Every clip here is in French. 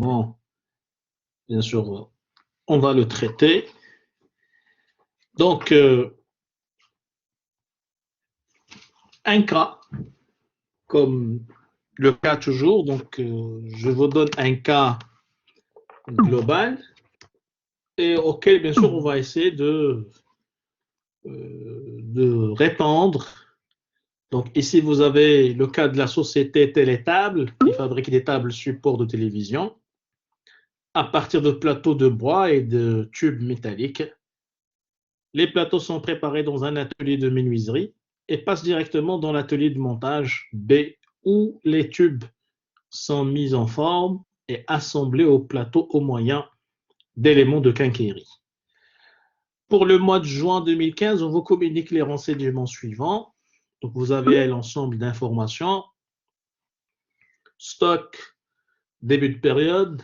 Bon, bien sûr, on va le traiter. Donc, un cas, comme le cas toujours, donc je vous donne un cas global et auquel, bien sûr, on va essayer de répondre. Donc, ici, vous avez le cas de la société Télétable qui fabrique des tables support de télévision à partir de plateaux de bois et de tubes métalliques. Les plateaux sont préparés dans un atelier de menuiserie et passent directement dans l'atelier de montage B où les tubes sont mis en forme et assemblés au plateau au moyen d'éléments de quincaillerie. Pour le mois de juin 2015, on vous communique les renseignements suivants. Donc, vous avez l'ensemble d'informations, stock, début de période,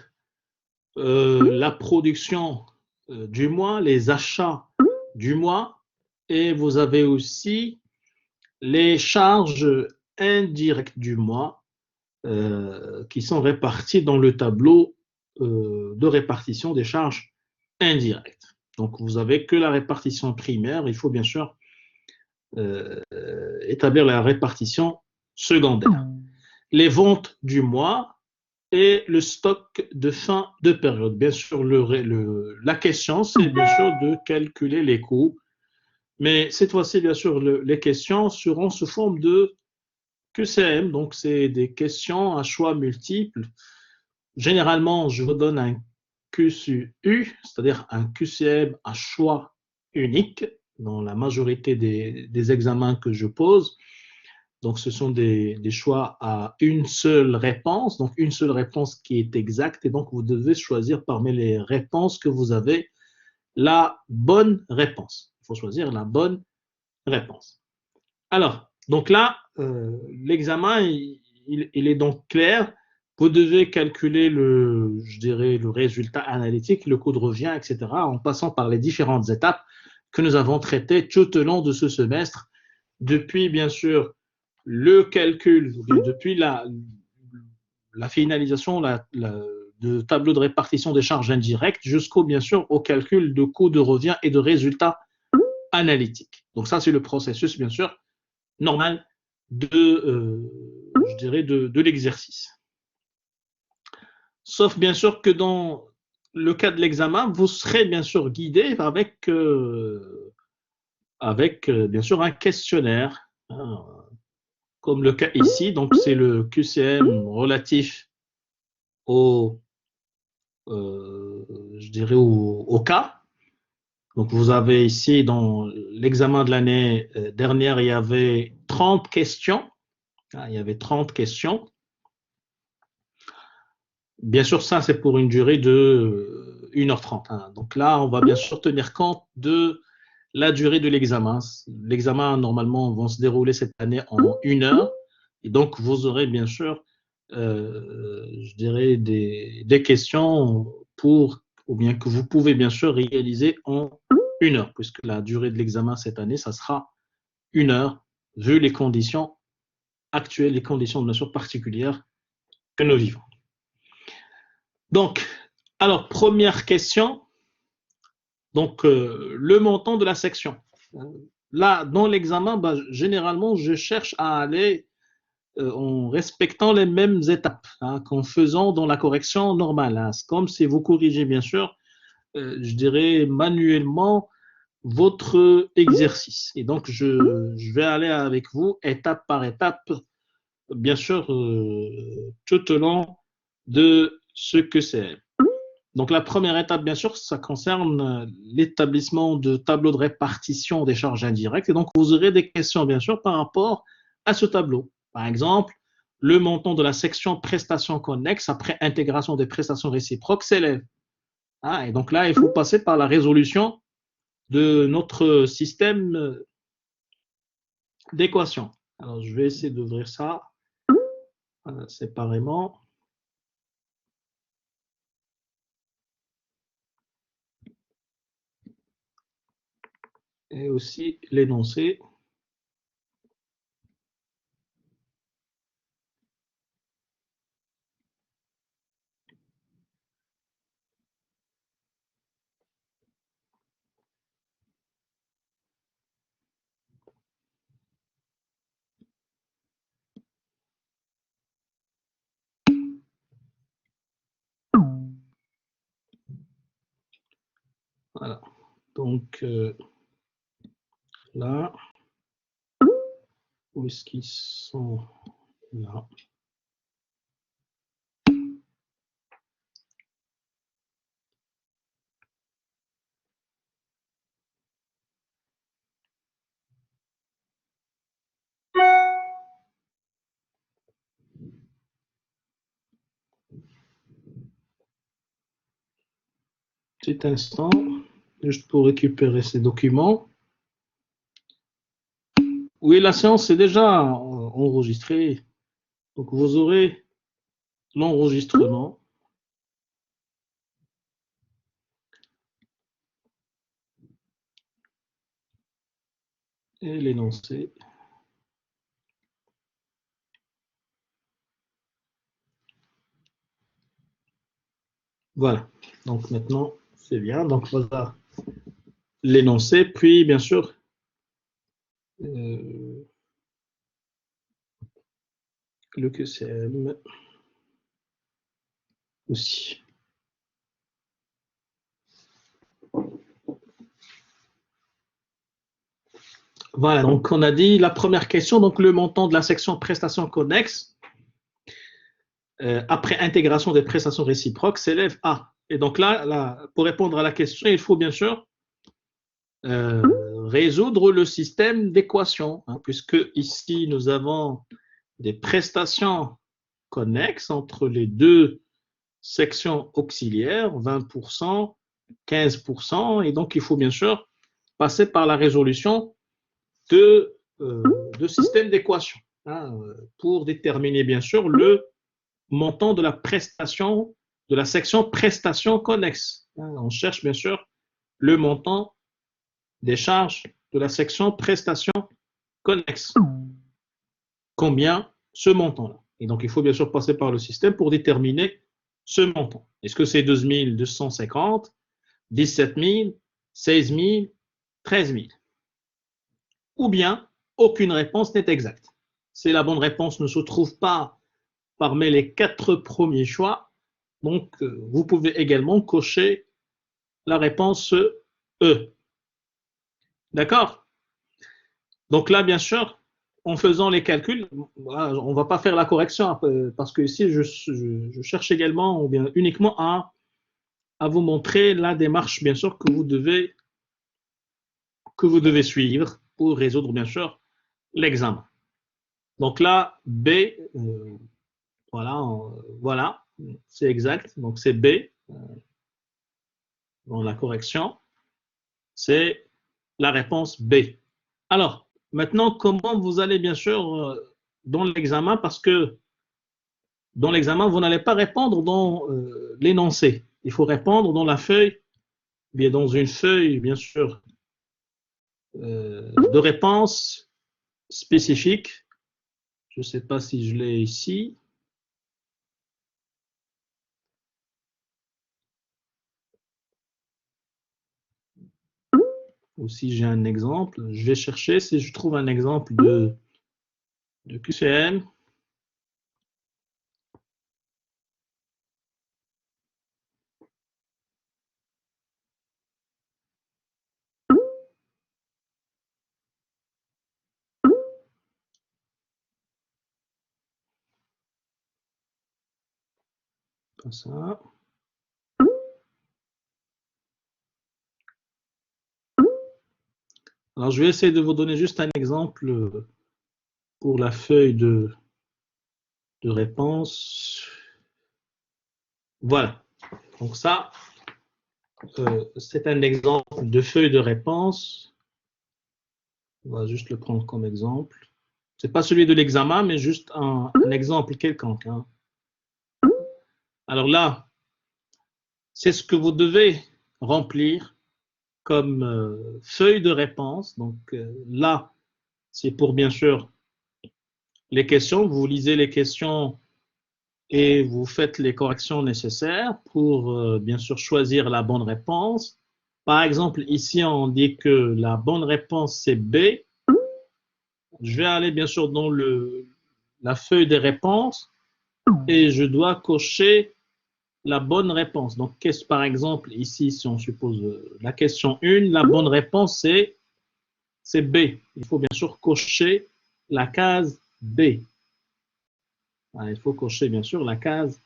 la production du mois, les achats du mois, et vous avez aussi les charges indirectes du mois qui sont réparties dans le tableau de répartition des charges indirectes. Donc, vous avez que la répartition primaire. Il faut bien sûr établir la répartition secondaire. Les ventes du mois et le stock de fin de période. Bien sûr, la question, c'est bien sûr de calculer les coûts. Mais cette fois-ci, bien sûr, les questions seront sous forme de QCM. Donc, c'est des questions à choix multiples. Généralement, je vous donne un QCU, c'est-à-dire un QCM à choix unique dans la majorité des examens que je pose. Donc, ce sont des choix à une seule réponse, donc une seule réponse qui est exacte. Et donc, vous devez choisir parmi les réponses que vous avez la bonne réponse. Il faut choisir la bonne réponse. Alors, donc là, l'examen, il est donc clair. Vous devez calculer je dirais, le résultat analytique, le coût de revient, etc., en passant par les différentes étapes que nous avons traitées tout au long de ce semestre, depuis, bien sûr, le calcul, depuis la finalisation de tableau de répartition des charges indirectes, jusqu'au, bien sûr, au calcul de coût de revient et de résultats analytiques. Donc ça, c'est le processus, bien sûr, normal je dirais, de l'exercice. Sauf bien sûr que dans le cas de l'examen, vous serez bien sûr guidé avec bien sûr un questionnaire, hein, comme le cas ici. Donc c'est le QCM relatif au, je dirais au cas. Donc vous avez ici dans l'examen de l'année dernière, il y avait 30 questions. Il y avait 30 questions. Bien sûr, ça, c'est pour une durée de 1h30. Hein. Donc là, on va bien sûr tenir compte de la durée de l'examen. L'examen, normalement, va se dérouler cette année en 1 heure. Et donc, vous aurez bien sûr, je dirais, des questions ou bien que vous pouvez bien sûr réaliser en 1 heure, puisque la durée de l'examen cette année, ça sera 1 heure, vu les conditions actuelles, les conditions bien sûr particulières que nous vivons. Donc, alors, première question, donc le montant de la section. Là, dans l'examen, généralement, je cherche à aller en respectant les mêmes étapes hein, qu'en faisant dans la correction normale. Hein. C'est comme si vous corrigez, bien sûr, je dirais manuellement votre exercice. Et donc, je vais aller avec vous étape par étape, bien sûr, tout au long de ce que c'est. Donc, la première étape, bien sûr, ça concerne l'établissement de tableaux de répartition des charges indirectes. Et donc, vous aurez des questions, bien sûr, par rapport à ce tableau. Par exemple, le montant de la section prestations connexes après intégration des prestations réciproques s'élève. Ah, et donc là, il faut passer par la résolution de notre système d'équation. Alors, je vais essayer d'ouvrir ça séparément. Et aussi l'énoncé. Voilà. Donc, là, où est-ce qu'ils sont? Là. Petit instant, juste pour récupérer ces documents. Oui, la séance est déjà enregistrée. Donc, vous aurez l'enregistrement et l'énoncé. Voilà. Donc, maintenant, c'est bien. Donc, voilà l'énoncé. Puis, bien sûr, le QCM aussi. Voilà, donc on a dit la première question, donc le montant de la section prestations connexes après intégration des prestations réciproques s'élève à. Et donc là, pour répondre à la question, il faut bien sûr résoudre le système d'équation, hein, puisque ici nous avons des prestations connexes entre les deux sections auxiliaires, 20%, 15%, et donc il faut bien sûr passer par la résolution de système d'équation, hein, pour déterminer bien sûr le montant de la prestation, de la section prestation connexe. Hein, on cherche bien sûr le montant des charges de la section prestation connexe. Combien ce montant-là? Et donc il faut bien sûr passer par le système pour déterminer ce montant. Est-ce que c'est 12 250, 17 000, 16 000, 13 000? Ou bien aucune réponse n'est exacte. Si la bonne réponse ne se trouve pas parmi les 4 premiers choix, donc vous pouvez également cocher la réponse E. D'accord? Donc là, bien sûr, en faisant les calculs, on ne va pas faire la correction parce que ici, je cherche également ou bien uniquement à vous montrer la démarche, bien sûr, que vous devez suivre pour résoudre, bien sûr, l'examen. Donc là, B, voilà, voilà, c'est exact. Donc c'est B dans la correction. C'est la réponse B. Alors, maintenant, comment vous allez bien sûr dans l'examen, parce que dans l'examen, vous n'allez pas répondre dans l'énoncé. Il faut répondre dans la feuille, bien dans une feuille, bien sûr, de réponse spécifique. Je ne sais pas si je l'ai ici. Ou si j'ai un exemple. Je vais chercher si je trouve un exemple de QCM. Comme ça. Alors, je vais essayer de vous donner juste un exemple pour la feuille de réponse. Voilà. Donc ça, c'est un exemple de feuille de réponse. On va juste le prendre comme exemple. Ce n'est pas celui de l'examen, mais juste un exemple quelconque. Hein. Alors là, c'est ce que vous devez remplir comme feuille de réponse. Donc là, c'est pour bien sûr les questions. Vous lisez les questions et vous faites les corrections nécessaires pour bien sûr choisir la bonne réponse. Par exemple, ici, on dit que la bonne réponse, c'est B. Je vais aller bien sûr dans la feuille des réponses et je dois cocher la bonne réponse. Donc, qu'est-ce par exemple, ici, si on suppose la question 1, la bonne réponse, c'est B. Il faut bien sûr cocher la case B. Il faut cocher bien sûr la case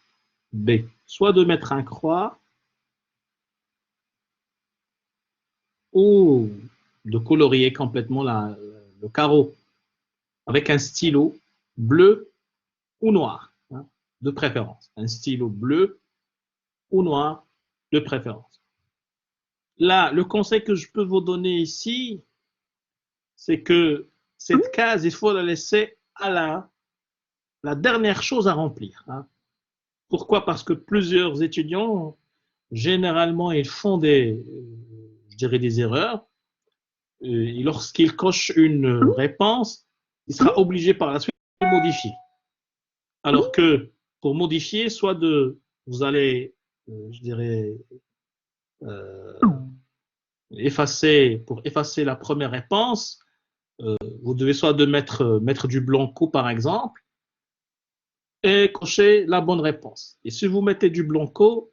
B. Soit de mettre un croix, ou de colorier complètement le carreau avec un stylo bleu ou noir, hein, de préférence. Un stylo bleu ou noir de préférence. Là, le conseil que je peux vous donner ici, c'est que cette case, il faut la laisser à la dernière chose à remplir. Hein. Pourquoi? Parce que plusieurs étudiants, généralement, ils font je dirais des erreurs. Et lorsqu'ils cochent une réponse, il sera obligé par la suite de modifier. Alors que pour modifier, vous allez, je dirais, euh, pour effacer la première réponse, vous devez soit mettre du blanco par exemple, et cocher la bonne réponse. Et si vous mettez du blanco,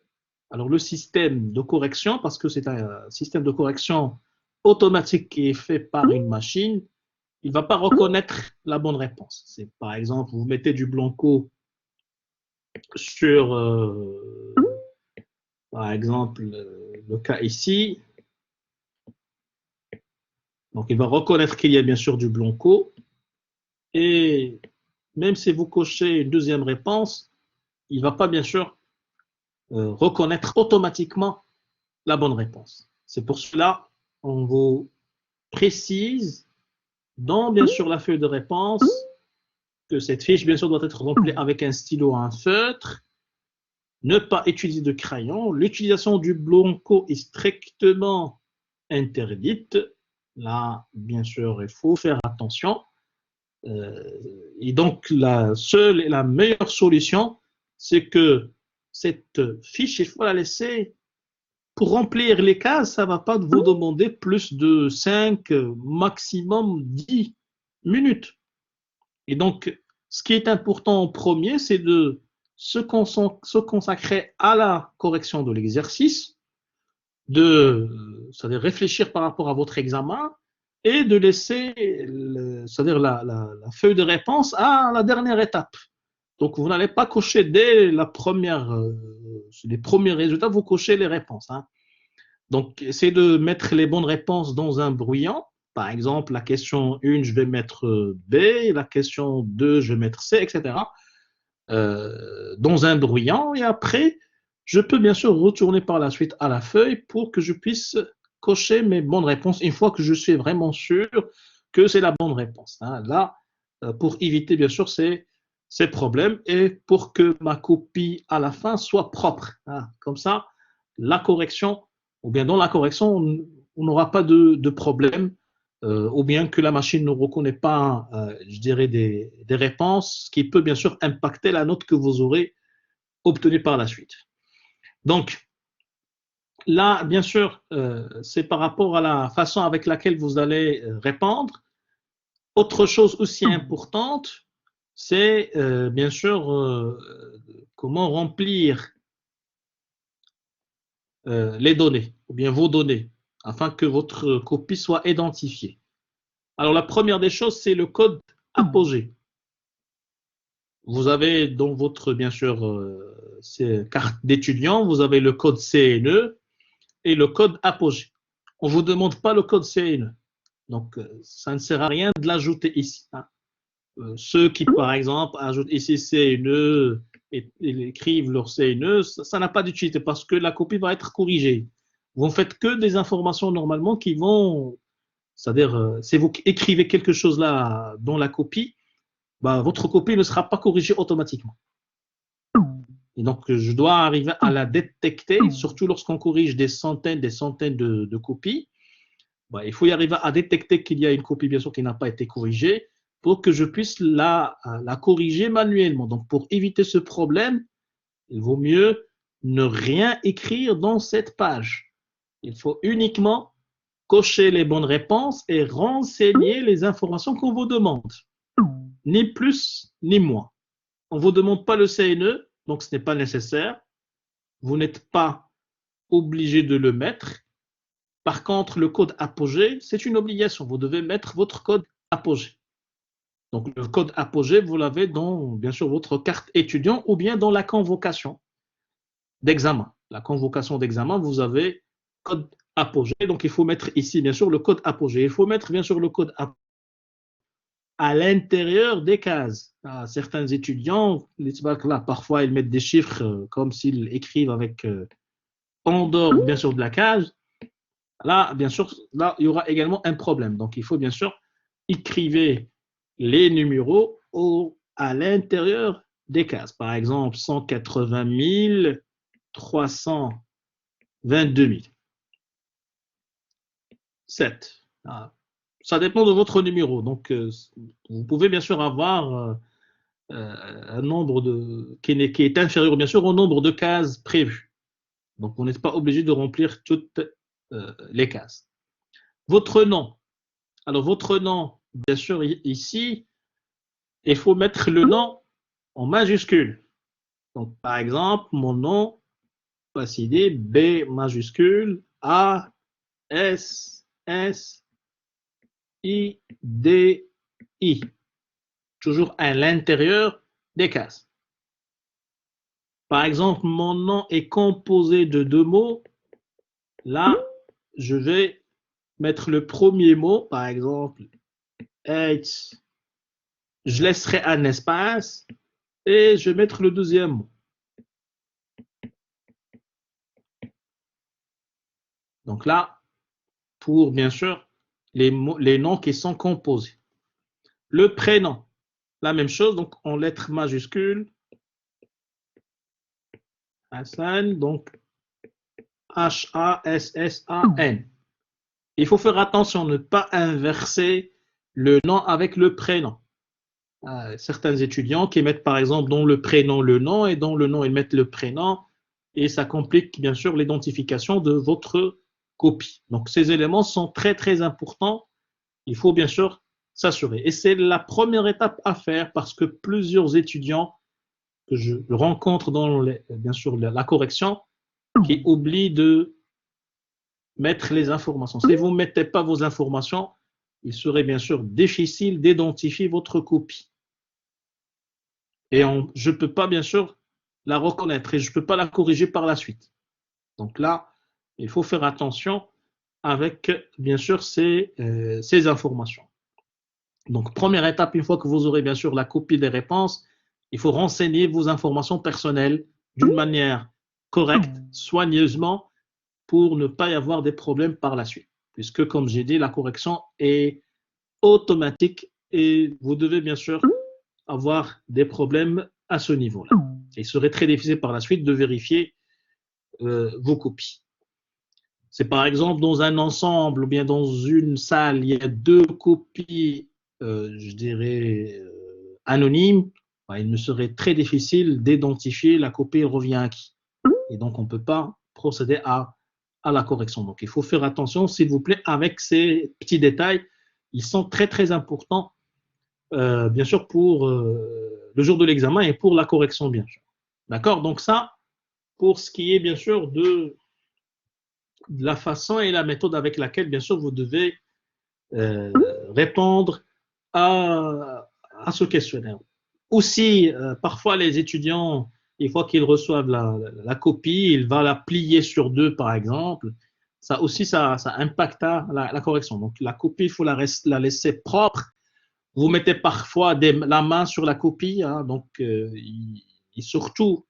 alors le système de correction, parce que c'est un système de correction automatique qui est fait par une machine, il ne va pas reconnaître la bonne réponse. C'est par exemple, vous mettez du blanco sur, par exemple, le cas ici. Donc, il va reconnaître qu'il y a bien sûr du blanco. Et même si vous cochez une deuxième réponse, il ne va pas bien sûr reconnaître automatiquement la bonne réponse. C'est pour cela on vous précise dans bien sûr la feuille de réponse que cette fiche bien sûr doit être remplie avec un stylo à un feutre. Ne pas utiliser de crayon. L'utilisation du blanco est strictement interdite. Là, bien sûr, il faut faire attention. Et donc, la seule et la meilleure solution, c'est que cette fiche, il faut la laisser pour remplir les cases. Ça ne va pas vous demander plus de 5, maximum 10 minutes. Et donc, ce qui est important en premier, c'est de se consacrer à la correction de l'exercice, c'est-à-dire réfléchir par rapport à votre examen et de laisser c'est-à-dire la feuille de réponse à la dernière étape. Donc, vous n'allez pas cocher dès les premiers résultats, vous cochez les réponses. Hein. Donc, essayez de mettre les bonnes réponses dans un brouillon. Par exemple, la question 1, je vais mettre B, la question 2, je vais mettre C, etc. Dans un brouillon. Et après, je peux bien sûr retourner par la suite à la feuille pour que je puisse cocher mes bonnes réponses une fois que je suis vraiment sûr que c'est la bonne réponse. Hein. Là, pour éviter bien sûr ces problèmes et pour que ma copie à la fin soit propre. Hein. Comme ça, la correction, ou bien dans la correction, on n'aura pas de problème, ou bien que la machine ne reconnaît pas, je dirais, des réponses, ce qui peut bien sûr impacter la note que vous aurez obtenue par la suite. Donc, là, bien sûr, c'est par rapport à la façon avec laquelle vous allez répondre. Autre chose aussi importante, c'est bien sûr comment remplir les données, ou bien vos données, afin que votre copie soit identifiée. Alors, la première des choses, c'est le code apogée. Vous avez dans votre, bien sûr, carte d'étudiant, vous avez le code CNE et le code apogée. On ne vous demande pas le code CNE. Donc, ça ne sert à rien de l'ajouter ici. Hein. Ceux qui, par exemple, ajoutent ici CNE et écrivent leur CNE, ça n'a pas d'utilité parce que la copie va être corrigée. Vous ne faites que des informations normalement qui vont, c'est-à-dire, si vous écrivez quelque chose là dans la copie, bah, votre copie ne sera pas corrigée automatiquement. Et donc, je dois arriver à la détecter, surtout lorsqu'on corrige des centaines de copies. Bah, il faut y arriver à détecter qu'il y a une copie, bien sûr, qui n'a pas été corrigée pour que je puisse la corriger manuellement. Donc, pour éviter ce problème, il vaut mieux ne rien écrire dans cette page. Il faut uniquement cocher les bonnes réponses et renseigner les informations qu'on vous demande. Ni plus, ni moins. On ne vous demande pas le CNE, donc ce n'est pas nécessaire. vous n'êtes pas obligé de le mettre. Par contre, le code apogée, c'est une obligation. Vous devez mettre votre code apogée. Donc, le code apogée, vous l'avez dans, bien sûr, votre carte étudiant ou bien dans la convocation d'examen. La convocation d'examen, vous avez code apogée. Donc, il faut mettre ici, bien sûr, le code apogée. Il faut mettre, bien sûr, le code apogée à l'intérieur des cases. Certains étudiants, là, parfois, ils mettent des chiffres comme s'ils écrivent avec en dehors, bien sûr, de la case. Là, bien sûr, là, il y aura également un problème. Donc, il faut, bien sûr, écrire les numéros à l'intérieur des cases. Par exemple, 180 322 000. 7. Ça dépend de votre numéro. Donc, vous pouvez bien sûr avoir un nombre qui est inférieur, bien sûr, au nombre de cases prévues. Donc, vous n'êtes pas obligé de remplir toutes les cases. Votre nom. Alors, votre nom, bien sûr, ici, il faut mettre le nom en majuscule. Donc, par exemple, mon nom, Passidi, B majuscule, A, S, S, I, D, I. Toujours à l'intérieur des cases. Par exemple, mon nom est composé de deux mots. Là, je vais mettre le premier mot, par exemple, H. Je laisserai un espace et je vais mettre le deuxième mot. Donc là, pour bien sûr les noms qui sont composés. Le prénom, la même chose, donc en lettres majuscules. Hassan, donc H-A-S-S-A-N. Il faut faire attention, ne pas inverser le nom avec le prénom. Certains étudiants qui mettent par exemple dans le prénom le nom et dans le nom ils mettent le prénom et ça complique bien sûr l'identification de votre copie. Donc ces éléments sont très très importants. Il faut bien sûr s'assurer. Et c'est la première étape à faire parce que plusieurs étudiants que je rencontre dans bien sûr la correction qui oublient de mettre les informations. Si vous ne mettez pas vos informations, il serait bien sûr difficile d'identifier votre copie. Et je ne peux pas, bien sûr, la reconnaître et je ne peux pas la corriger par la suite. Donc là, il faut faire attention avec, bien sûr, ces informations. Donc, première étape, une fois que vous aurez, bien sûr, la copie des réponses, il faut renseigner vos informations personnelles d'une manière correcte, soigneusement, pour ne pas y avoir des problèmes par la suite. Puisque, comme j'ai dit, la correction est automatique et vous devez, bien sûr, avoir des problèmes à ce niveau-là. Il serait très difficile par la suite de vérifier vos copies. C'est par exemple dans un ensemble ou bien dans une salle, il y a deux copies, je dirais, anonymes, il me serait très difficile d'identifier la copie revient à qui. Et donc, on ne peut pas procéder à la correction. Donc, il faut faire attention, s'il vous plaît, avec ces petits détails. Ils sont très, très importants, bien sûr, pour le jour de l'examen et pour la correction, bien sûr. D'accord? Donc, ça, pour ce qui est, bien sûr, de la façon et la méthode avec laquelle, bien sûr, vous devez répondre à ce questionnaire. Aussi, parfois, les étudiants, une fois qu'ils reçoivent la copie, ils vont la plier sur deux, par exemple. Ça aussi, ça impacte la correction. Donc, la copie, il faut la laisser propre. Vous mettez parfois la main sur la copie, hein, donc, et surtout,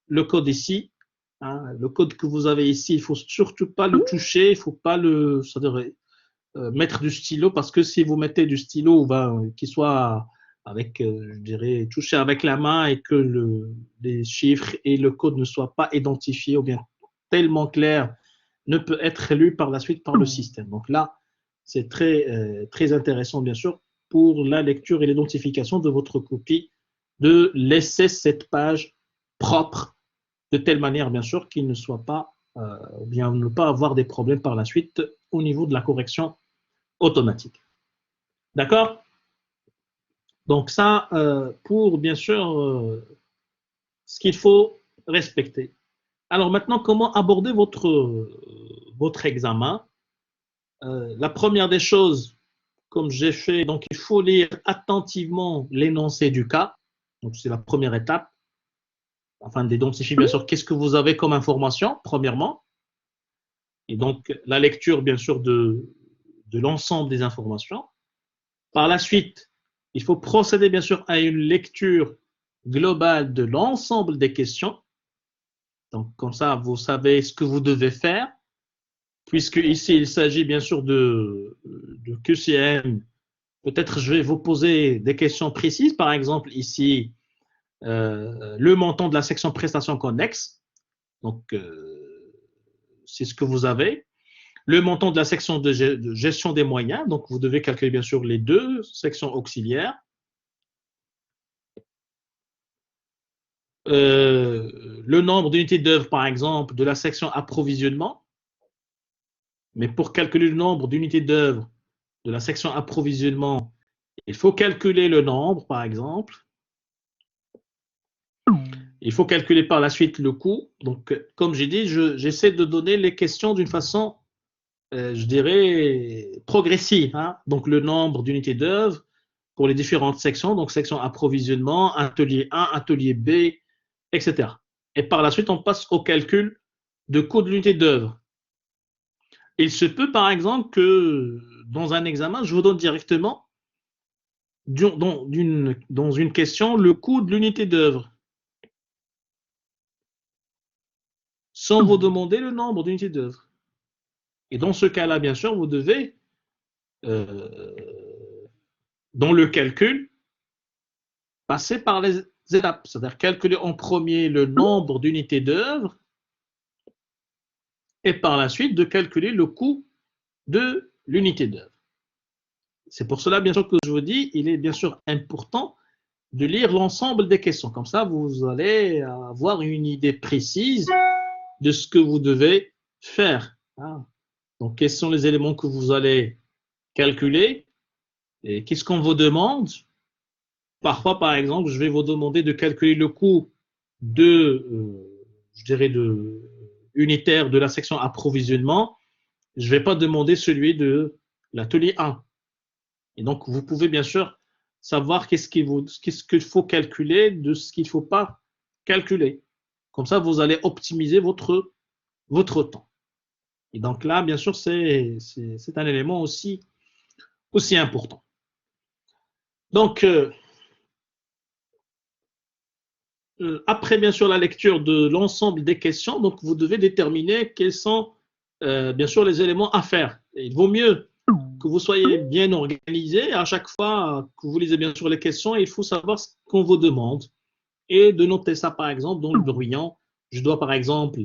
le code ici, hein, le code que vous avez ici, il ne faut surtout pas le toucher, il ne faut pas mettre du stylo parce que si vous mettez du stylo qui soit avec, je dirais, touché avec la main et que les chiffres et le code ne soient pas identifiés ou bien tellement clairs, ne peut être lu par la suite par le système. Donc là, c'est très, très intéressant, bien sûr, pour la lecture et l'identification de votre copie, de laisser cette page propre de telle manière, bien sûr, qu'il ne soit pas, bien ne pas avoir des problèmes par la suite au niveau de la correction automatique. D'accord? Donc ça, pour bien sûr, ce qu'il faut respecter. Alors maintenant, comment aborder votre examen? La première des choses, comme j'ai fait, donc il faut lire attentivement l'énoncé du cas. Donc c'est la première étape, afin d'identifier bien sûr qu'est-ce que vous avez comme information, premièrement. Et donc la lecture, bien sûr, de l'ensemble des informations. Par la suite, il faut procéder, bien sûr, à une lecture globale de l'ensemble des questions. Donc comme ça, vous savez ce que vous devez faire, puisque ici, il s'agit bien sûr de QCM. Peut-être je vais vous poser des questions précises. Par exemple, ici, le montant de la section prestations connexes. Donc, c'est ce que vous avez. Le montant de la section de gestion des moyens. Donc, vous devez calculer bien sûr les deux sections auxiliaires. Le nombre d'unités d'œuvre, par exemple, de la section approvisionnement. Mais pour calculer le nombre d'unités d'œuvre de la section approvisionnement, il faut calculer le nombre, par exemple. Il faut calculer par la suite le coût. Donc, comme j'ai dit, j'essaie de donner les questions d'une façon, je dirais, progressive. Hein. Donc, le nombre d'unités d'œuvre pour les différentes sections. Donc, section approvisionnement, atelier 1, atelier B, etc. Et par la suite, on passe au calcul de coût de l'unité d'œuvre. Il se peut, par exemple, que dans un examen, je vous donne directement dans une question le coût de l'unité d'œuvre, sans vous demander le nombre d'unités d'œuvre. Et dans ce cas-là, bien sûr, vous devez, euh, dans le calcul, passer par les étapes, c'est-à-dire calculer en premier le nombre d'unités d'œuvre et par la suite de calculer le coût de l'unité d'œuvre. C'est pour cela, bien sûr, que je vous dis, il est bien sûr important de lire l'ensemble des questions. Comme ça, vous allez avoir une idée précise de ce que vous devez faire. Donc, quels sont les éléments que vous allez calculer et qu'est-ce qu'on vous demande? Parfois, par exemple, je vais vous demander de calculer le coût je dirais, unitaire de la section approvisionnement. Je ne vais pas demander celui de l'atelier 1. Et donc, vous pouvez bien sûr savoir qu'est-ce qu'il faut calculer de ce qu'il ne faut pas calculer. Comme ça, vous allez optimiser votre temps. Et donc là, bien sûr, c'est un élément aussi important. Donc, après, bien sûr, la lecture de l'ensemble des questions, donc vous devez déterminer quels sont, bien sûr, les éléments à faire. Et il vaut mieux que vous soyez bien organisé. À chaque fois que vous lisez, bien sûr, les questions, il faut savoir ce qu'on vous demande et de noter ça, par exemple, dans le brouillon. Je dois, par exemple,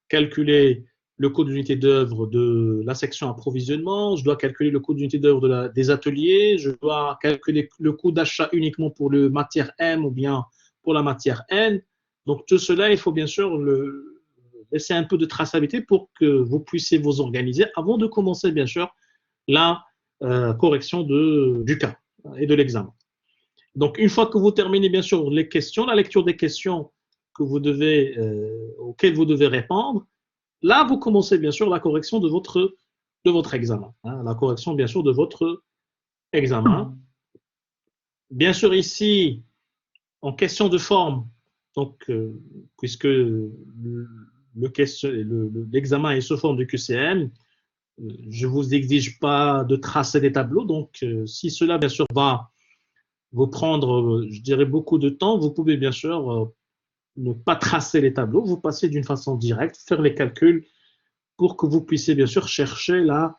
calculer le coût d'unité d'œuvre de la section approvisionnement, je dois calculer le coût d'unité d'œuvre des ateliers, je dois calculer le coût d'achat uniquement pour le matière M ou bien pour la matière N. Donc tout cela, il faut bien sûr laisser un peu de traçabilité pour que vous puissiez vous organiser avant de commencer, bien sûr, la correction du cas et de l'examen. Donc, une fois que vous terminez, bien sûr, les questions, la lecture des questions auxquelles vous devez répondre, là, vous commencez, bien sûr, la correction de votre examen. Hein, la correction, bien sûr, de votre examen. Bien sûr, ici, en question de forme, donc, puisque l'examen est sous forme de QCM, je ne vous exige pas de tracer des tableaux. Donc, si cela, bien sûr, va vous prendre, je dirais, beaucoup de temps, vous pouvez, bien sûr, ne pas tracer les tableaux, vous passez d'une façon directe, faire les calculs pour que vous puissiez, bien sûr, chercher la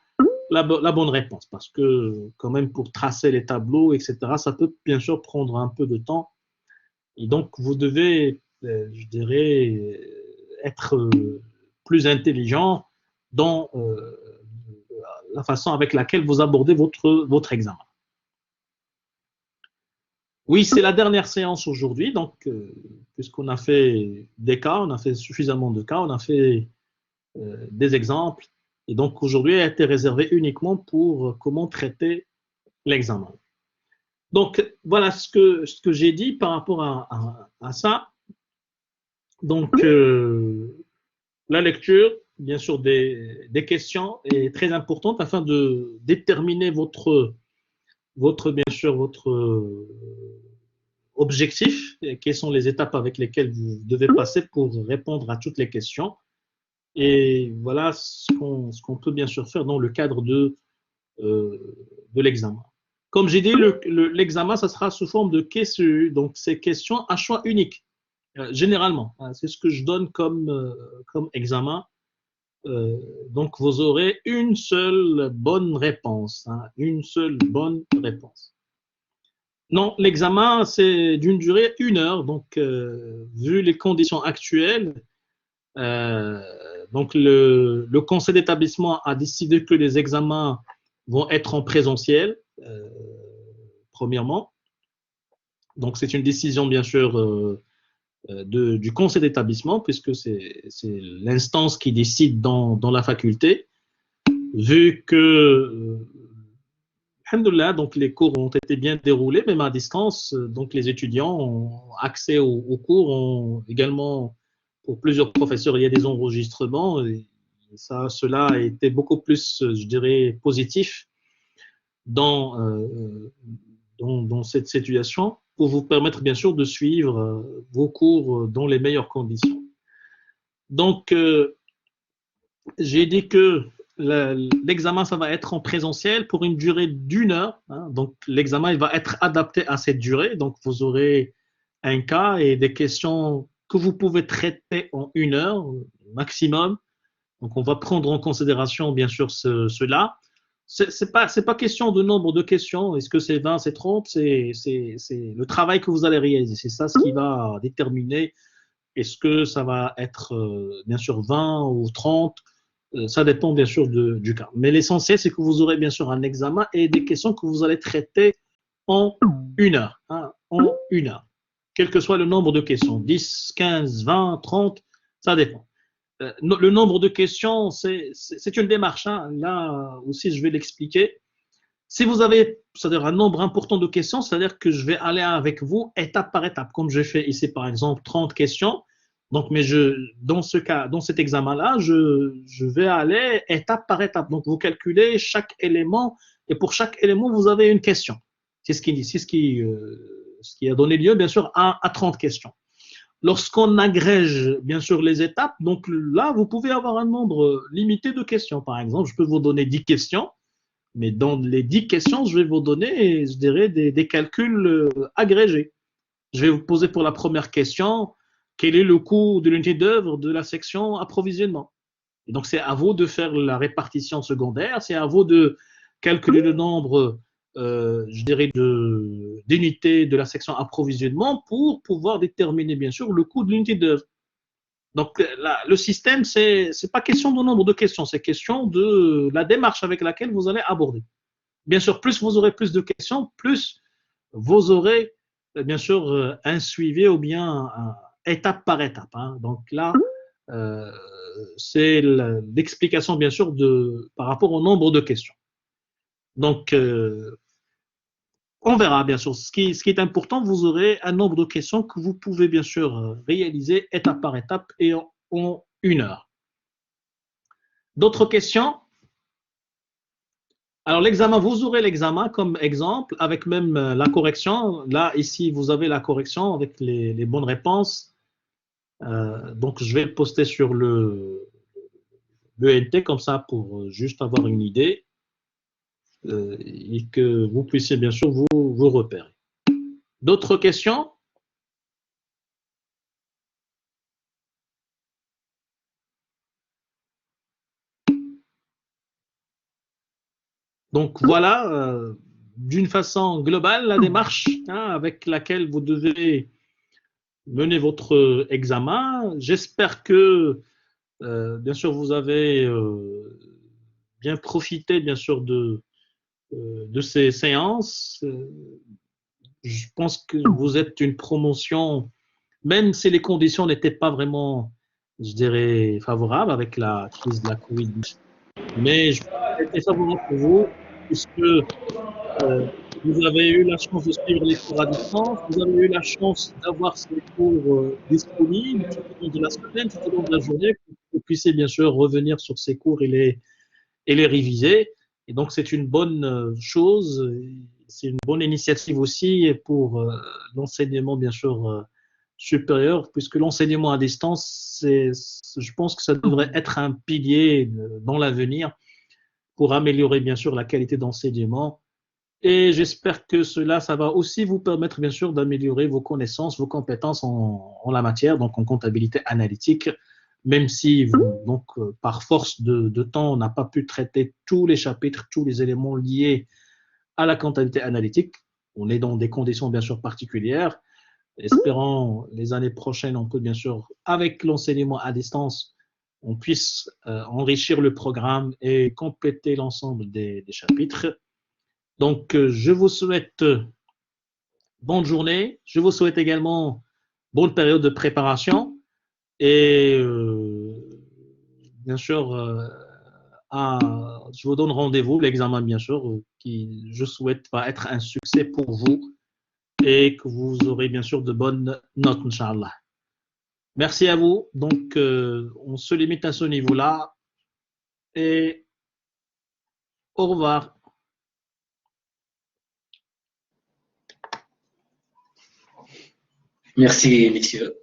bonne réponse. Parce que, quand même, pour tracer les tableaux, etc., ça peut, bien sûr, prendre un peu de temps. Et donc, vous devez, je dirais, être plus intelligent dans la façon avec laquelle vous abordez votre examen. Oui, c'est la dernière séance aujourd'hui. Donc, puisqu'on a fait des cas, on a fait suffisamment de cas, on a fait des exemples. Et donc, aujourd'hui, a été réservé uniquement pour comment traiter l'examen. Donc, voilà ce que j'ai dit par rapport à ça. Donc, La lecture, bien sûr, des questions est très importante afin de déterminer bien sûr, votre objectif et quelles sont les étapes avec lesquelles vous devez passer pour répondre à toutes les questions. Et voilà ce qu'on peut bien sûr faire dans le cadre de l'examen. Comme j'ai dit, l'examen, ça sera sous forme de questions, donc c'est questions à choix unique, généralement. Hein, c'est ce que je donne comme examen. Donc, vous aurez une seule bonne réponse. Hein, une seule bonne réponse. Non, l'examen, c'est d'une durée 1 heure. Donc, vu les conditions actuelles, euh, donc le conseil d'établissement a décidé que les examens vont être en présentiel, premièrement. Donc, c'est une décision, bien sûr, du conseil d'établissement, puisque c'est l'instance qui décide dans la faculté. Vu que, alhamdoulilah, donc les cours ont été bien déroulés, même à distance, donc les étudiants ont accès aux cours, ont également, pour plusieurs professeurs, il y a des enregistrements, et cela a été beaucoup plus, je dirais, positif dans, dans cette situation, pour vous permettre bien sûr de suivre vos cours dans les meilleures conditions. Donc, j'ai dit que l'examen, ça va être en présentiel pour une durée d'1 heure. Hein. Donc, l'examen, il va être adapté à cette durée. Donc, vous aurez un cas et des questions que vous pouvez traiter en 1 heure maximum. Donc, on va prendre en considération, bien sûr, cela. C'est pas question de nombre de questions. Est-ce que c'est 20, c'est 30? C'est le travail que vous allez réaliser. C'est ça ce qui va déterminer est-ce que ça va être, bien sûr, 20 ou 30. Ça dépend bien sûr du cas. Mais l'essentiel, c'est que vous aurez bien sûr un examen et des questions que vous allez traiter en 1 heure. Hein, en 1 heure. Quel que soit le nombre de questions, 10, 15, 20, 30, ça dépend. Le nombre de questions, c'est une démarche. Hein. Là aussi, je vais l'expliquer. Si vous avez, c'est-à-dire un nombre important de questions, c'est-à-dire que je vais aller avec vous étape par étape, comme je fais ici par exemple 30 questions. Donc, mais dans ce cas, dans cet examen-là, je vais aller étape par étape. Donc, vous calculez chaque élément et pour chaque élément, vous avez une question. C'est ce qui a donné lieu, bien sûr, à 30 questions. Lorsqu'on agrège, bien sûr, les étapes, donc là, vous pouvez avoir un nombre limité de questions. Par exemple, je peux vous donner 10 questions. Mais dans les 10 questions, je vais vous donner, je dirais, des calculs agrégés. Je vais vous poser pour la première question, quel est le coût de l'unité d'œuvre de la section approvisionnement? Et donc, c'est à vous de faire la répartition secondaire, c'est à vous de calculer le nombre, je dirais, d'unités de la section approvisionnement pour pouvoir déterminer, bien sûr, le coût de l'unité d'œuvre. Donc, le système, c'est pas question de nombre de questions, c'est question de la démarche avec laquelle vous allez aborder. Bien sûr, plus vous aurez plus de questions, plus vous aurez, bien sûr, un suivi ou bien étape par étape. Hein. Donc là, euh, c'est l'explication, bien sûr, par rapport au nombre de questions. Donc, on verra, bien sûr. Ce qui est important, vous aurez un nombre de questions que vous pouvez, bien sûr, réaliser étape par étape et en 1 heure. D'autres questions? Alors, l'examen, vous aurez l'examen comme exemple avec même la correction. Là, ici, vous avez la correction avec les bonnes réponses. Donc, je vais le poster sur le NT comme ça pour juste avoir une idée et que vous puissiez bien sûr vous repérer. D'autres questions? Donc, voilà, d'une façon globale, la démarche hein, avec laquelle vous devez mener votre examen. J'espère que bien sûr, vous avez bien profité, bien sûr, de ces séances. Je pense que vous êtes une promotion, même si les conditions n'étaient pas vraiment, je dirais, favorables avec la crise de la Covid. Mais je pense que c'était favorable pour vous, puisque vous avez eu la chance de suivre les cours à distance, vous avez eu la chance d'avoir ces cours disponibles tout au long de la semaine, tout au long de la journée, pour que vous puissiez bien sûr revenir sur ces cours et les réviser. Et donc, c'est une bonne chose, c'est une bonne initiative aussi pour l'enseignement, bien sûr, supérieur, puisque l'enseignement à distance, je pense que ça devrait être un pilier dans l'avenir pour améliorer, bien sûr, la qualité d'enseignement. Et j'espère que cela, ça va aussi vous permettre, bien sûr, d'améliorer vos connaissances, vos compétences en la matière, donc en comptabilité analytique, même si, donc, par force de temps, on n'a pas pu traiter tous les chapitres, tous les éléments liés à la comptabilité analytique. On est dans des conditions, bien sûr, particulières. Espérons les années prochaines, on peut, bien sûr, avec l'enseignement à distance, on puisse enrichir le programme et compléter l'ensemble des chapitres. Donc, je vous souhaite bonne journée. Je vous souhaite également bonne période de préparation. Et bien sûr, je vous donne rendez-vous, l'examen, bien sûr, qui, je souhaite, va être un succès pour vous et que vous aurez, bien sûr, de bonnes notes, Inch'Allah. Merci à vous. Donc, on se limite à ce niveau-là. Et au revoir. Merci, messieurs.